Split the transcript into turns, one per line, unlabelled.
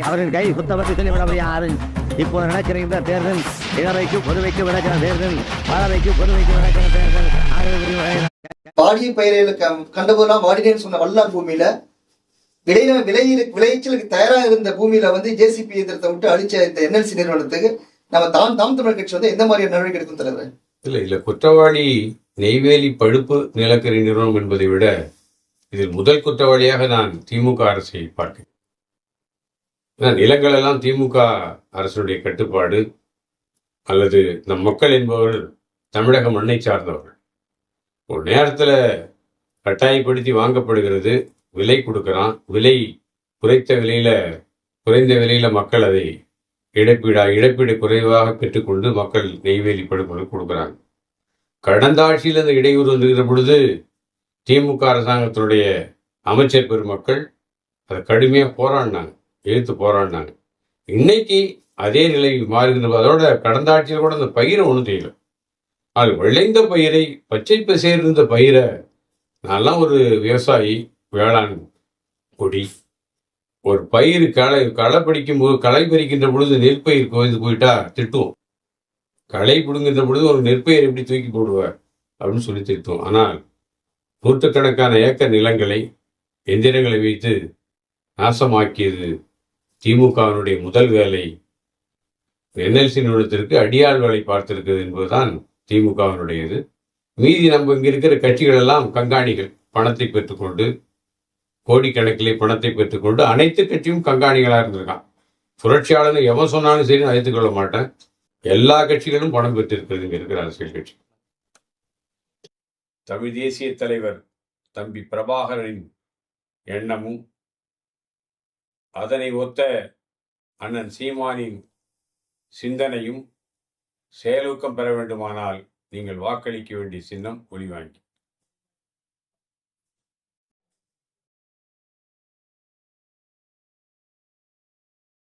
அவரின் கை குத்தப்பட்டு சொல்லிவிட யாரும் இப்போது நடக்கிற தேர்தல் இளவைக்கு பொதுவைக்கு நடக்கிற தேர்தல் பலவைக்கு பொதுவைக்கு நடக்கிற தேர்தல்.
வாடிய பயிரை கண்டபோதெல்லாம் வாடினேன்னு சொன்ன வல்லார் பூமியில விளைச்சலுக்கு தயாராக இருந்த பூமியில ஜேசிபி இயந்திரத்தை விட்டு அழிச்ச இந்த என்எல்சி நிறுவனத்துக்கு நம்ம தாம் தமிழ் கட்சி எந்த மாதிரியான நடவடிக்கை எடுக்கும் தலைவர்?
இல்ல குற்றவாளி நெய்வேலி பழுப்பு நிலக்கரி நிறுவனம் என்பதை விட இதில் முதல் குற்றவாளியாக நான் திமுக அரசை பார்க்கிறேன். நிலங்கள் எல்லாம் திமுக அரசுடைய கட்டுப்பாடு அல்லது நம் மக்கள் என்பவர்கள் தமிழக மண்ணை சார்ந்தவர்கள். ஒரு நேரத்தில் கட்டாயப்படுத்தி வாங்கப்படுகிறது, விலை கொடுக்கறான், விலை குறைந்த விலையில மக்கள் அதை இழப்பீடு குறைவாக பெற்றுக்கொண்டு மக்கள் நெய்வேலி படுகொலை கொடுக்குறாங்க. கடந்த ஆட்சியில் அந்த இடையூறு வந்துகிற பொழுது திமுக அரசாங்கத்தினுடைய அமைச்சர் பெருமக்கள் அதை கடுமையாக எதிர்த்து போராடினாங்க. இன்னைக்கு அதே நிலை மாறுகின்ற அதோட கடந்த ஆட்சியில் கூட அந்த பயிரை ஒன்றும் செய்யல. அது விளைந்த பயிரை பச்சை பசேர்ந்த பயிரை நான்லாம் ஒரு விவசாயி, வேளாண் கொடி, ஒரு பயிர் களை பறிக்கின்ற பொழுது நெற்பயிர் கோய்ந்து போயிட்டா திட்டுவோம். களை பிடுங்கின்ற பொழுது ஒரு நெற்பயிர் எப்படி தூக்கி போடுவார் அப்படின்னு சொல்லி திட்டுவோம். ஆனால் நூற்றுக்கணக்கான ஏக்கர் நிலங்களை எந்திரங்களை வைத்து நாசமாக்கியது திமுகவினுடைய முதல் வேலை. என்எல்சி நிறுவனத்திற்கு அடியாள் வேலை பார்த்திருக்கிறது என்பதுதான் திமுகவினுடையது. மீதி நம்ம இங்க இருக்கிற கட்சிகள் எல்லாம் கண்காணிகள், பணத்தை பெற்றுக்கொண்டு கோடிக்கணக்கிலே பணத்தை பெற்றுக்கொண்டு அனைத்து கட்சியும் கண்காணிகளாக இருந்திருக்கான். புரட்சியாளர்னு எவன் சொன்னாலும் சரி நான் ஏற்றுக்கொள்ள மாட்டேன். எல்லா கட்சிகளும் பணம் பெற்றிருக்கிறது இங்க இருக்கிற அரசியல் கட்சி. தமிழ் தேசிய தலைவர் தம்பி பிரபாகரனின் எண்ணமும் அதனை ஒத்த அண்ணன் சீமானின் சிந்தனையும் செயலூக்கம் பெற வேண்டுமானால் நீங்கள் வாக்களிக்க வேண்டிய சின்னம் ஒளிவாங்கி.